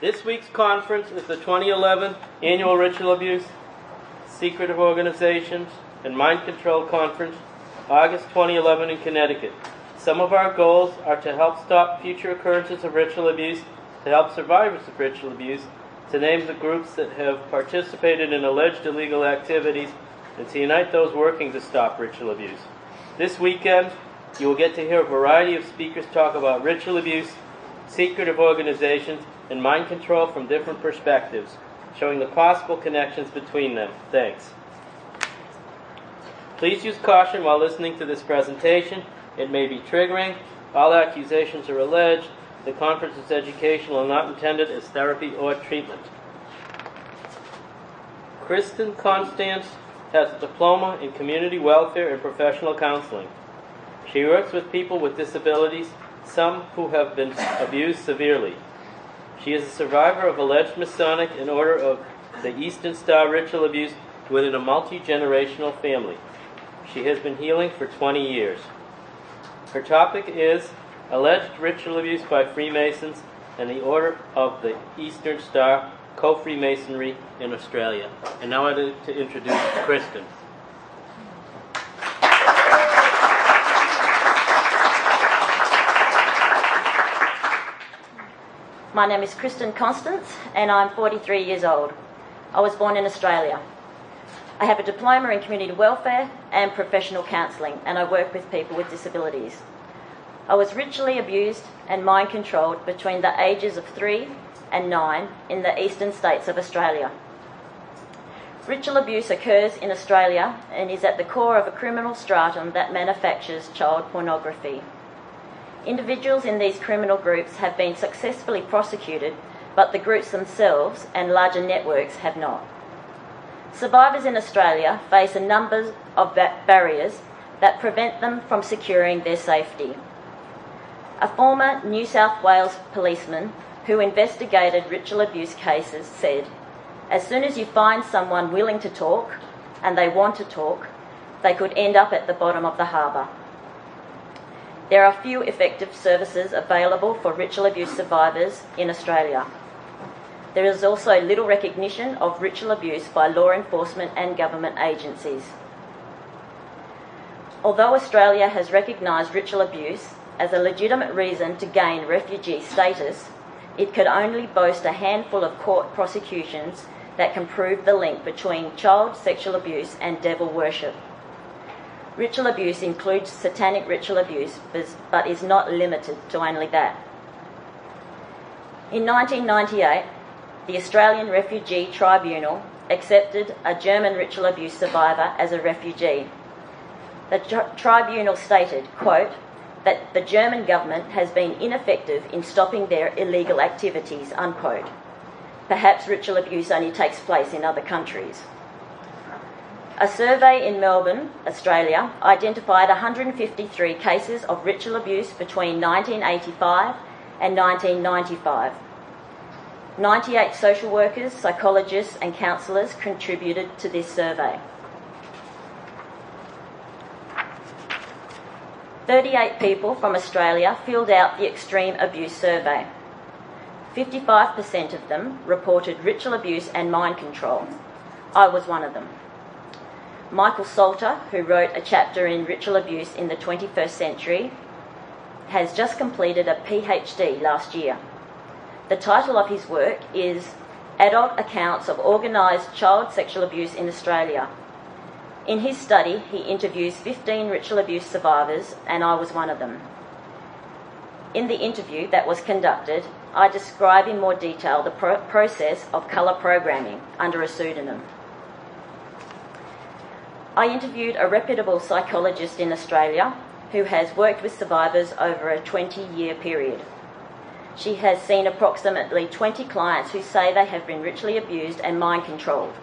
This week's conference is the 2011 Annual Ritual Abuse, Secretive Organizations, and Mind Control Conference, August 2011 in Connecticut. Some of our goals are to help stop future occurrences of ritual abuse, to help survivors of ritual abuse, to name the groups that have participated in alleged illegal activities, and to unite those working to stop ritual abuse. This weekend, you will get to hear a variety of speakers talk about ritual abuse, secretive organizations, and mind control from different perspectives, showing the possible connections between them. Thanks. Please use caution while listening to this presentation. It may be triggering. All accusations are alleged. The conference is educational and not intended as therapy or treatment. Kristen Constance has a diploma in community welfare and professional counseling. She works with people with disabilities, some who have been abused severely. She is a survivor of alleged Masonic and Order of the Eastern Star ritual abuse within a multi-generational family. She has been healing for 20 years. Her topic is alleged ritual abuse by Freemasons and the Order of the Eastern Star, co-Freemasonry in Australia. And now I'd like to introduce Kristen. My name is Kristen Constance and I'm 43 years old. I was born in Australia. I have a diploma in community welfare and professional counselling, and I work with people with disabilities. I was ritually abused and mind controlled between the ages of 3 and 9 in the eastern states of Australia. Ritual abuse occurs in Australia and is at the core of a criminal stratum that manufactures child pornography. Individuals in these criminal groups have been successfully prosecuted, but the groups themselves and larger networks have not. Survivors in Australia face a number of barriers that prevent them from securing their safety. A former New South Wales policeman who investigated ritual abuse cases said, "As soon as you find someone willing to talk, and they want to talk, they could end up at the bottom of the harbour." There are few effective services available for ritual abuse survivors in Australia. There is also little recognition of ritual abuse by law enforcement and government agencies. Although Australia has recognised ritual abuse as a legitimate reason to gain refugee status, it could only boast a handful of court prosecutions that can prove the link between child sexual abuse and devil worship. Ritual abuse includes satanic ritual abuse, but is not limited to only that. In 1998, the Australian Refugee Tribunal accepted a German ritual abuse survivor as a refugee. The tribunal stated, quote, that the German government has been ineffective in stopping their illegal activities, unquote. Perhaps ritual abuse only takes place in other countries. A survey in Melbourne, Australia, identified 153 cases of ritual abuse between 1985 and 1995. 98 social workers, psychologists and counsellors contributed to this survey. 38 people from Australia filled out the extreme abuse survey. 55% of them reported ritual abuse and mind control. I was one of them. Michael Salter, who wrote a chapter in ritual abuse in the 21st century, has just completed a PhD last year. The title of his work is Adult Accounts of Organised Child Sexual Abuse in Australia. In his study, he interviews 15 ritual abuse survivors, and I was one of them. In the interview that was conducted, I describe in more detail the process of colour programming under a pseudonym. I interviewed a reputable psychologist in Australia who has worked with survivors over a 20-year period. She has seen approximately 20 clients who say they have been ritually abused and mind controlled.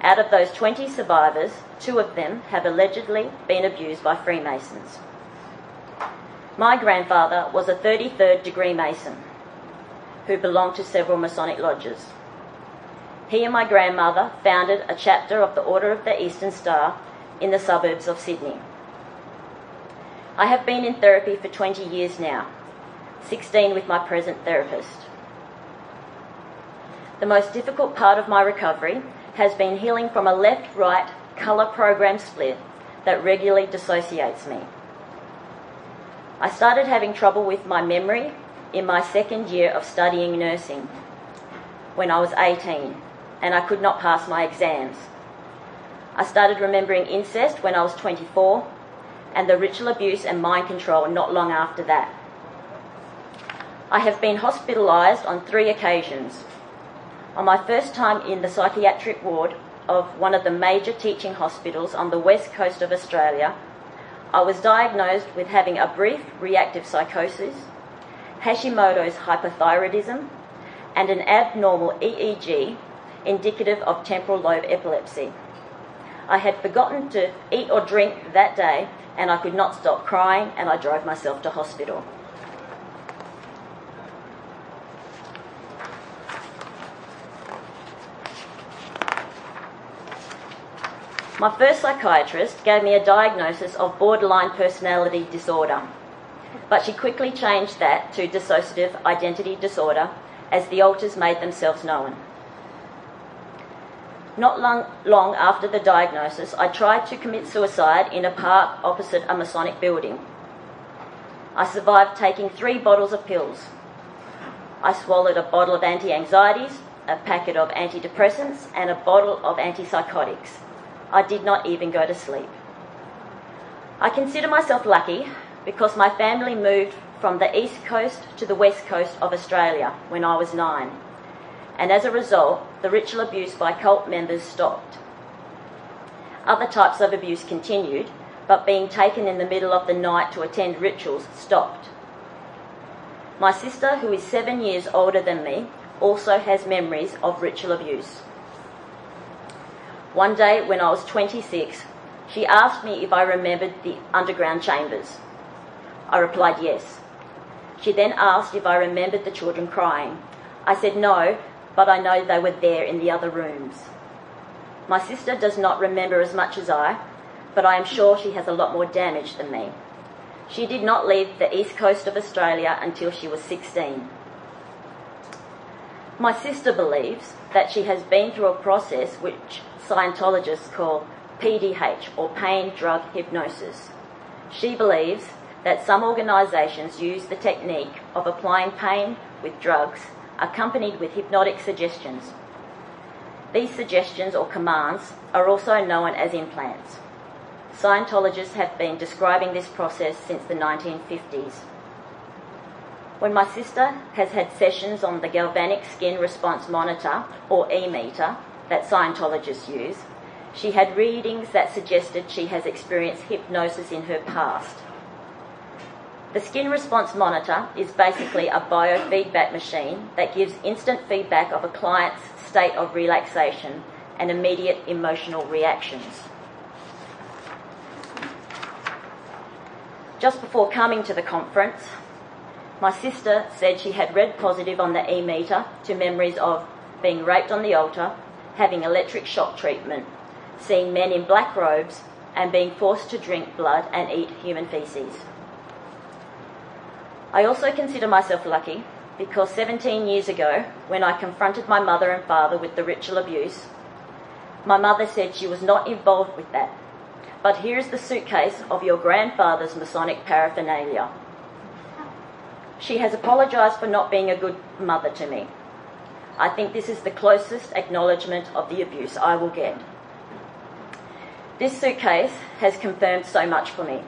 Out of those 20 survivors, 2 of them have allegedly been abused by Freemasons. My grandfather was a 33rd degree Mason who belonged to several Masonic lodges. He and my grandmother founded a chapter of the Order of the Eastern Star in the suburbs of Sydney. I have been in therapy for 20 years now, 16 with my present therapist. The most difficult part of my recovery has been healing from a left-right colour program split that regularly dissociates me. I started having trouble with my memory in my second year of studying nursing when I was 18, and I could not pass my exams. I started remembering incest when I was 24, and the ritual abuse and mind control not long after that. I have been hospitalised on 3 occasions. On my first time in the psychiatric ward of one of the major teaching hospitals on the west coast of Australia, I was diagnosed with having a brief reactive psychosis, Hashimoto's hypothyroidism, and an abnormal EEG indicative of temporal lobe epilepsy. I had forgotten to eat or drink that day, and I could not stop crying, and I drove myself to hospital. My first psychiatrist gave me a diagnosis of borderline personality disorder, but she quickly changed that to dissociative identity disorder as the alters made themselves known. Not long after the diagnosis, I tried to commit suicide in a park opposite a Masonic building. I survived taking 3 bottles of pills. I swallowed a bottle of anti-anxieties, a packet of antidepressants, and a bottle of antipsychotics. I did not even go to sleep. I consider myself lucky because my family moved from the east coast to the west coast of Australia when I was 9, and as a result, the ritual abuse by cult members stopped. Other types of abuse continued, but being taken in the middle of the night to attend rituals stopped. My sister, who is 7 years older than me, also has memories of ritual abuse. One day when I was 26, she asked me if I remembered the underground chambers. I replied yes. She then asked if I remembered the children crying. I said no, but I know they were there in the other rooms. My sister does not remember as much as I, but I am sure she has a lot more damage than me. She did not leave the east coast of Australia until she was 16. My sister believes that she has been through a process which Scientologists call PDH, or pain drug hypnosis. She believes that some organisations use the technique of applying pain with drugs accompanied with hypnotic suggestions. These suggestions or commands are also known as implants. Scientologists have been describing this process since the 1950s. When my sister has had sessions on the galvanic skin response monitor, or E-meter, that Scientologists use, she had readings that suggested she has experienced hypnosis in her past. The skin response monitor is basically a biofeedback machine that gives instant feedback of a client's state of relaxation and immediate emotional reactions. Just before coming to the conference, my sister said she had read positive on the E-meter to memories of being raped on the altar, having electric shock treatment, seeing men in black robes, and being forced to drink blood and eat human feces. I also consider myself lucky because 17 years ago, when I confronted my mother and father with the ritual abuse, my mother said she was not involved with that. But here's the suitcase of your grandfather's Masonic paraphernalia. She has apologised for not being a good mother to me. I think this is the closest acknowledgement of the abuse I will get. This suitcase has confirmed so much for me.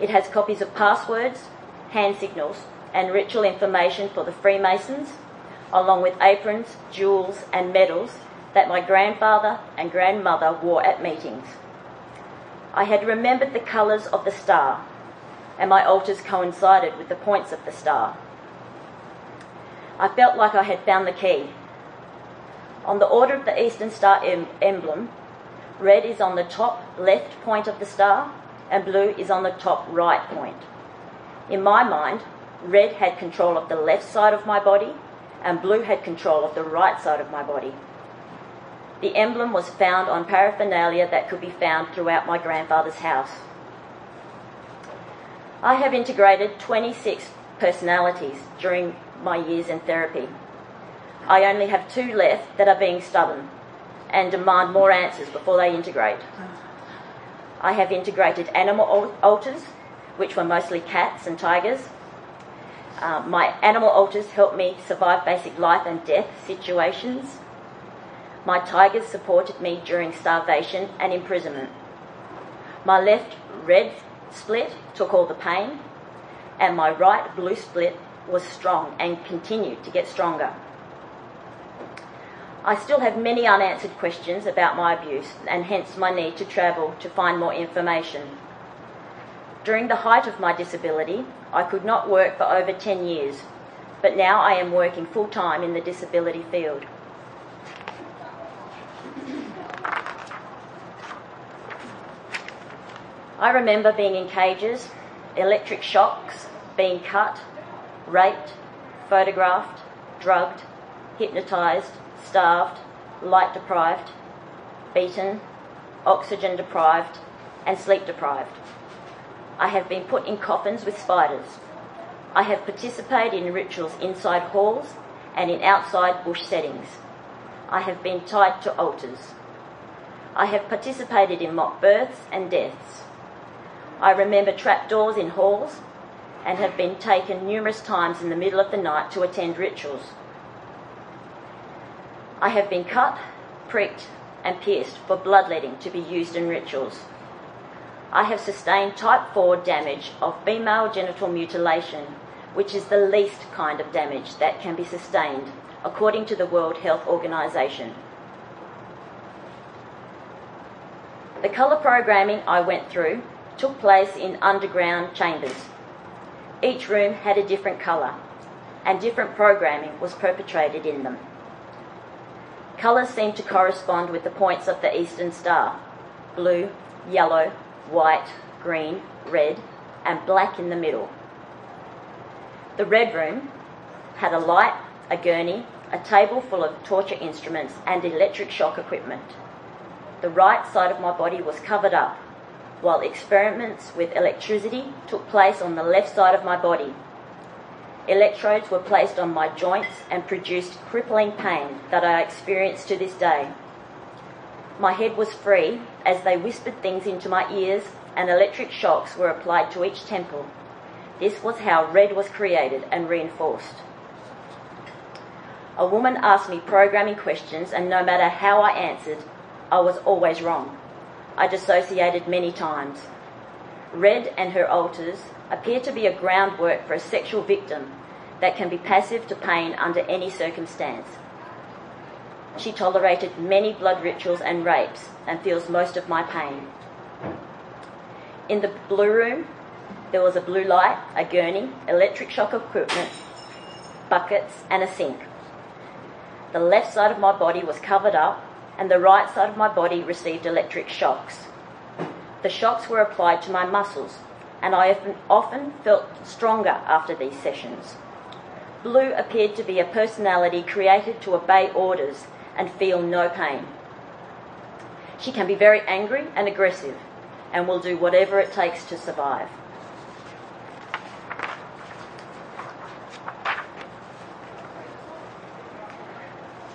It has copies of passwords, hand signals, and ritual information for the Freemasons, along with aprons, jewels, and medals that my grandfather and grandmother wore at meetings. I had remembered the colours of the star, and my altars coincided with the points of the star. I felt like I had found the key. On the Order of the Eastern Star emblem, red is on the top left point of the star, and blue is on the top right point. In my mind, red had control of the left side of my body, and blue had control of the right side of my body. The emblem was found on paraphernalia that could be found throughout my grandfather's house. I have integrated 26 personalities during my years in therapy. I only have 2 left that are being stubborn and demand more answers before they integrate. I have integrated animal alters, which were mostly cats and tigers. My animal alters helped me survive basic life and death situations. My tigers supported me during starvation and imprisonment. My left red split took all the pain, and my right blue split was strong and continued to get stronger. I still have many unanswered questions about my abuse, and hence my need to travel to find more information. During the height of my disability, I could not work for over 10 years, but now I am working full-time in the disability field. I remember being in cages, electric shocks, being cut, raped, photographed, drugged, hypnotised, starved, light deprived, beaten, oxygen deprived, and sleep deprived. I have been put in coffins with spiders. I have participated in rituals inside halls and in outside bush settings. I have been tied to altars. I have participated in mock births and deaths. I remember trapdoors in halls and have been taken numerous times in the middle of the night to attend rituals. I have been cut, pricked, and pierced for bloodletting to be used in rituals. I have sustained type 4 damage of female genital mutilation, which is the least kind of damage that can be sustained, according to the World Health Organization. The colour programming I went through took place in underground chambers. Each room had a different colour, and different programming was perpetrated in them. Colours seem to correspond with the points of the Eastern Star: blue, yellow, white, green, red, and black in the middle. The red room had a light, a gurney, a table full of torture instruments and electric shock equipment. The right side of my body was covered up, while experiments with electricity took place on the left side of my body. Electrodes were placed on my joints and produced crippling pain that I experience to this day. My head was free as they whispered things into my ears, and electric shocks were applied to each temple. This was how red was created and reinforced. A woman asked me programming questions, and no matter how I answered, I was always wrong. I dissociated many times. Red and her alters appear to be a groundwork for a sexual victim that can be passive to pain under any circumstance. She tolerated many blood rituals and rapes and feels most of my pain. In the blue room, there was a blue light, a gurney, electric shock equipment, buckets, and a sink. The left side of my body was covered up, and the right side of my body received electric shocks. The shocks were applied to my muscles, and I often felt stronger after these sessions. Blue appeared to be a personality created to obey orders and feel no pain. She can be very angry and aggressive and will do whatever it takes to survive.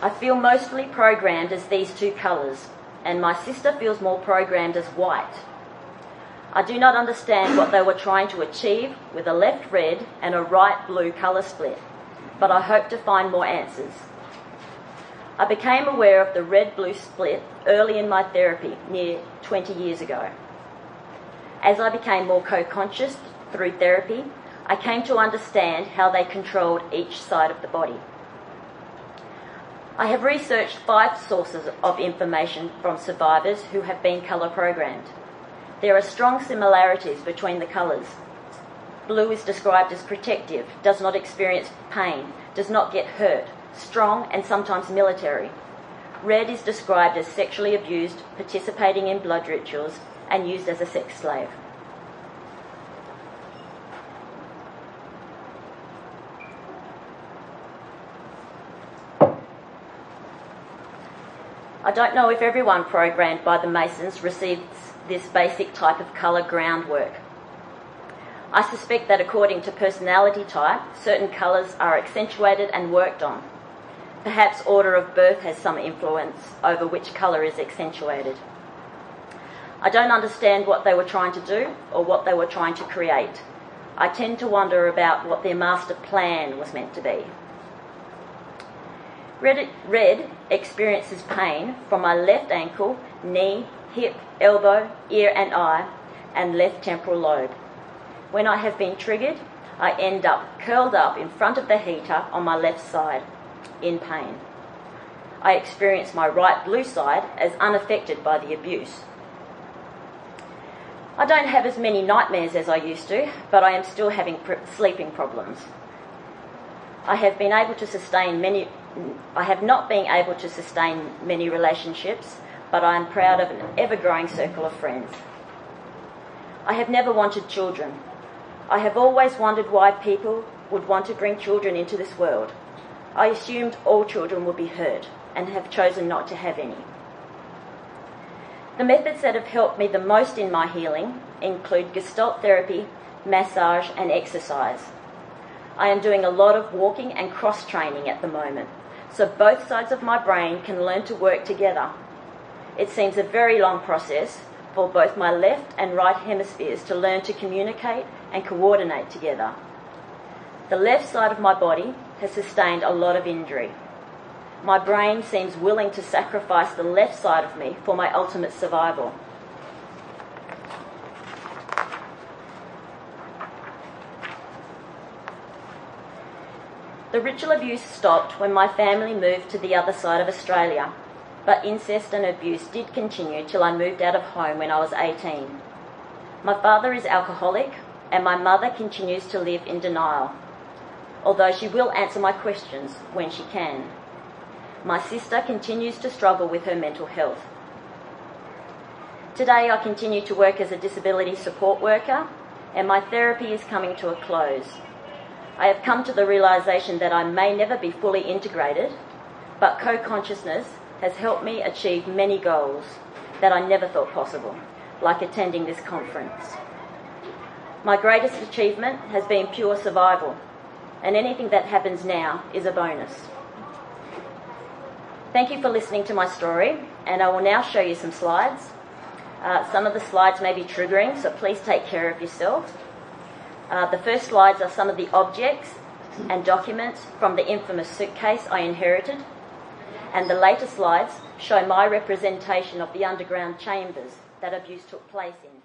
I feel mostly programmed as these 2 colours, and my sister feels more programmed as white. I do not understand what they were trying to achieve with a left red and a right blue colour split, but I hope to find more answers. I became aware of the red-blue split early in my therapy, near 20 years ago. As I became more co-conscious through therapy, I came to understand how they controlled each side of the body. I have researched 5 sources of information from survivors who have been colour programmed. There are strong similarities between the colours. Blue is described as protective, does not experience pain, does not get hurt, strong and sometimes military. Red is described as sexually abused, participating in blood rituals, and used as a sex slave. I don't know if everyone programmed by the Masons receives this basic type of colour groundwork. I suspect that according to personality type, certain colours are accentuated and worked on. Perhaps order of birth has some influence over which colour is accentuated. I don't understand what they were trying to do or what they were trying to create. I tend to wonder about what their master plan was meant to be. Red experiences pain from my left ankle, knee, hip, elbow, ear and eye, and left temporal lobe. When I have been triggered, I end up curled up in front of the heater on my left side, in pain. I experience my right blue side as unaffected by the abuse. I don't have as many nightmares as I used to, but I am still having sleeping problems. I have not been able to sustain many relationships, but I am proud of an ever-growing circle of friends. I have never wanted children. I have always wondered why people would want to bring children into this world. I assumed all children would be hurt and have chosen not to have any. The methods that have helped me the most in my healing include Gestalt therapy, massage and exercise. I am doing a lot of walking and cross-training at the moment, so both sides of my brain can learn to work together. It seems a very long process for both my left and right hemispheres to learn to communicate and coordinate together. The left side of my body has sustained a lot of injury. My brain seems willing to sacrifice the left side of me for my ultimate survival. The ritual abuse stopped when my family moved to the other side of Australia, but incest and abuse did continue till I moved out of home when I was 18. My father is alcoholic and my mother continues to live in denial, although she will answer my questions when she can. My sister continues to struggle with her mental health. Today I continue to work as a disability support worker and my therapy is coming to a close. I have come to the realisation that I may never be fully integrated, but co-consciousness has helped me achieve many goals that I never thought possible, like attending this conference. My greatest achievement has been pure survival, and anything that happens now is a bonus. Thank you for listening to my story, and I will now show you some slides. Some of the slides may be triggering, so please take care of yourself. The first slides are some of the objects and documents from the infamous suitcase I inherited, and the later slides show my representation of the underground chambers that abuse took place in.